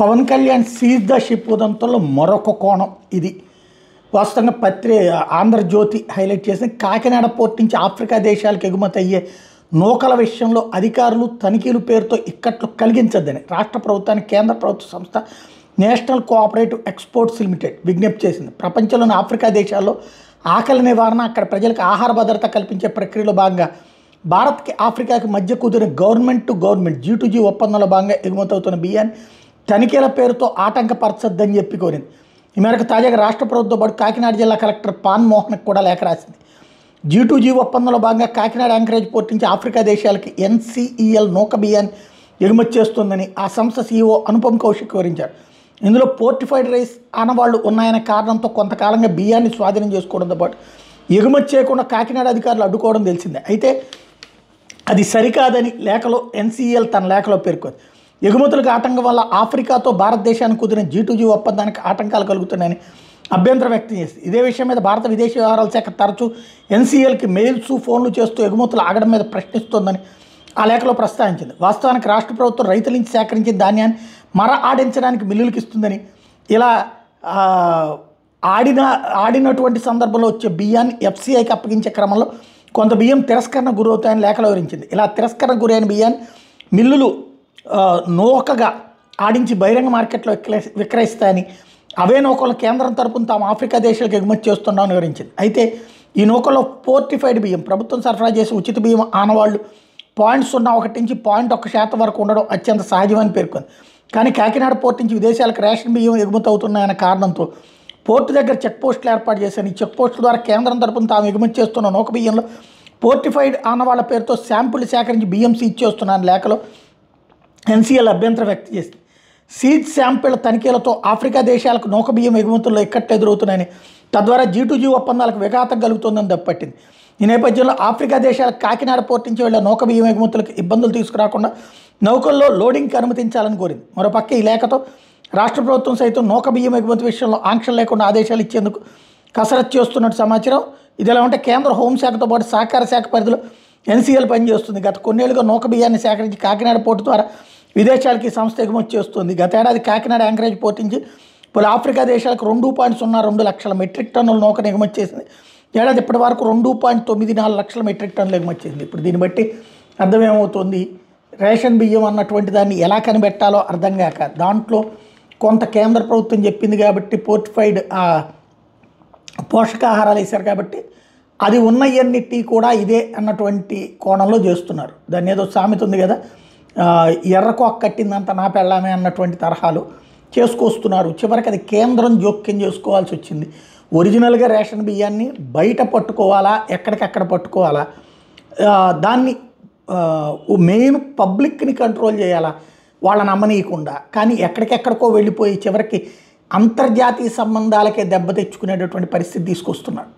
Pawan Kalyan seize the ship ఉదంతంలో మరొక కోణం ఇది. వాస్తవంగా ఆంధ్రజ్యోతి హైలైట్ చేసిన కాకినాడ పోర్ట్ నుంచి ఆఫ్రికా దేశాలకు ఎగుమతి అయ్యే నూకల విషయంలో అధికారులు తనిఖీలు పేరుతో ఇక్కట్లు కలిగించద్దని రాష్ట్ర ప్రభుత్వానికి కేంద్ర ప్రభుత్వ సంస్థ నేషనల్ కోఆపరేటివ్ ఎక్స్పోర్ట్స్ లిమిటెడ్ విజ్ఞప్తి చేసింది. ప్రపంచంలోని ఆఫ్రికా దేశాల్లో ఆకలి నివారణ, అక్కడ ప్రజలకు ఆహార భద్రత కల్పించే ప్రక్రియలో భాగంగా భారత్కి ఆఫ్రికాకి మధ్య కుదిరిన గవర్నమెంట్ టు గవర్నమెంట్ G2G ఒప్పందంలో భాగంగా ఎగుమతి అవుతున్న బియ్యాన్ని తనిఖీల పేరుతో ఆటంకపరచొద్దని చెప్పి కోరింది. ఈ మేరకు తాజాగా రాష్ట్ర ప్రభుత్వంతో పాటు కాకినాడ జిల్లా కలెక్టర్ పాన్ మోహన్కి కూడా లేఖ రాసింది. G2G ఒప్పందంలో భాగంగా కాకినాడ యాంకరేజ్ పోర్ట్ నుంచి ఆఫ్రికా దేశాలకి NCEL నూక బియ్యాన్ని ఎగుమతి చేస్తుందని ఆ సంస్థ CEO అనుపమ్ కౌశిక్ వివరించారు. ఇందులో పోర్టిఫైడ్ రైస్ ఆనవాళ్లు ఉన్నాయనే కారణంతో కొంతకాలంగా బియ్యాన్ని స్వాధీనం చేసుకోవడంతో పాటు ఎగుమతి చేయకుండా కాకినాడ అధికారులు అడ్డుకోవడం తెలిసిందే. అయితే అది సరికాదని లేఖలో NCEL తన లేఖలో పేర్కొంది. ఎగుమతులకు ఆటంకం వల్ల ఆఫ్రికాతో భారతదేశానికి కుదిరిన G2G ఒప్పందానికి ఆటంకాలు కలుగుతున్నాయని అభ్యంతరం వ్యక్తం చేసింది. ఇదే విషయం మీద భారత విదేశీ వ్యవహారాల శాఖ తరచూ NCELకి మెయిల్స్, ఫోన్లు చేస్తూ ఎగుమతులు ఆగడం మీద ప్రశ్నిస్తోందని ఆ లేఖలో ప్రస్తావించింది. వాస్తవానికి రాష్ట్ర ప్రభుత్వం రైతుల నుంచి సేకరించిన ధాన్యాన్ని ఆడించడానికి మిల్లులకు ఇస్తుందని, ఇలా ఆడినటువంటి సందర్భంలో వచ్చే బియ్యాన్ని FCIకి అప్పగించే క్రమంలో కొంత బియ్యం తిరస్కరణ గురవుతాయని లేఖలో వివరించింది. ఇలా తిరస్కరణ గురైన బియ్యాన్ని మిల్లులు నూకగా ఆడించి బహిరంగ మార్కెట్లో విక్రయిస్తాయని, అవే నూకలు కేంద్రం తరపున తాము ఆఫ్రికా దేశాలకు ఎగుమతి చేస్తున్నామని వివరించింది. అయితే ఈ నూకల్లో పోర్టిఫైడ్ బియ్యం, ప్రభుత్వం సరఫరా చేసే ఉచిత బియ్యం ఆనవాళ్లు 0.01 నుంచి 0.1% వరకు ఉండడం అత్యంత సహజమని పేర్కొంది. కానీ కాకినాడ పోర్టు నుంచి విదేశాలకు రేషన్ బియ్యం ఎగుమతి అవుతున్నాయన్న కారణంతో పోర్టు దగ్గర చెక్పోస్టులు ఏర్పాటు చేశాను. ఈ చెక్పోస్టుల ద్వారా కేంద్రం తరపున తాము ఎగుమతి చేస్తున్న నూక బియ్యంలో పోర్టిఫైడ్ ఆనవాళ్ల పేరుతో శాంపుల్ సేకరించి బియ్యం సీజ్ చేస్తున్నారని లేఖలో NCEL అభ్యంతరం వ్యక్తం చేసింది. సీజ్ శాంపిళ్ల తనిఖీలతో ఆఫ్రికా దేశాలకు నూక బియ్యం ఎగుమతుల్లో ఇక్కట్లు ఎదురవుతున్నాయని, తద్వారా G2G ఒప్పందాలకు విఘాతం కలుగుతుందని దప్పట్టింది. ఈ నేపథ్యంలో ఆఫ్రికా దేశాలకు కాకినాడ పోర్టు నుంచి వెళ్లే నూక బియ్యం ఎగుమతులకు ఇబ్బందులు తీసుకురాకుండా నౌకల్లో లోడింగ్కి అనుమతించాలని కోరింది. మరోపక్క ఈ లేఖతో రాష్ట్ర ప్రభుత్వం సైతం నూక బియ్యం ఎగుమతి విషయంలో ఆంక్షలు లేకుండా ఆదేశాలు ఇచ్చేందుకు కసరత్తు చేస్తున్నట్టు సమాచారం. ఇదిలా ఉంటే కేంద్ర హోంశాఖతో పాటు సహకార శాఖ పరిధిలో NCEL పనిచేస్తుంది. గత కొన్నేళ్లుగా నూక బియ్యాన్ని సేకరించి కాకినాడ పోర్టు ద్వారా విదేశాలకి ఈ సంస్థ ఎగుమతి చేస్తుంది. గతేడాది కాకినాడ యాంకరేజ్ పోర్టు నుంచి పలు ఆఫ్రికా దేశాలకు 2.02 లక్షల మెట్రిక్ టన్నుల నూకను ఎగుమతి చేసింది. ఏడాది ఇప్పటి వరకు 2.94 లక్షల మెట్రిక్ టన్నులు ఎగుమతి చేసింది. ఇప్పుడు దీన్ని బట్టి అర్థమేమవుతుంది, రేషన్ బియ్యం అన్నటువంటి దాన్ని ఎలా కనిపెట్టాలో అర్థం కాక దాంట్లో కొంత కేంద్ర ప్రభుత్వం చెప్పింది కాబట్టి పోర్టిఫైడ్ పోషకాహారాలు వేశారు కాబట్టి అది ఉన్నవన్నిటి కూడా ఇదే అన్నటువంటి కోణంలో చేస్తున్నారు. దాన్ని ఏదో సామెత ఉంది కదా, ఎర్రకోక కట్టిందంత నా పెళ్ళామే అన్నటువంటి తరహాలు చేసుకొస్తున్నారు. చివరికి అది కేంద్రం జోక్యం చేసుకోవాల్సి వచ్చింది. ఒరిజినల్గా రేషన్ బియ్యాన్ని బయట పట్టుకోవాలా, ఎక్కడికక్కడ పట్టుకోవాలా, దాన్ని మెయిన్ పబ్లిక్ని కంట్రోల్ చేయాలా వాళ్ళని అమ్మనీయకుండా, కానీ ఎక్కడికెక్కడికో వెళ్ళిపోయి చివరికి అంతర్జాతీయ సంబంధాలకే దెబ్బ తెచ్చుకునేటటువంటి పరిస్థితి తీసుకొస్తున్నారు.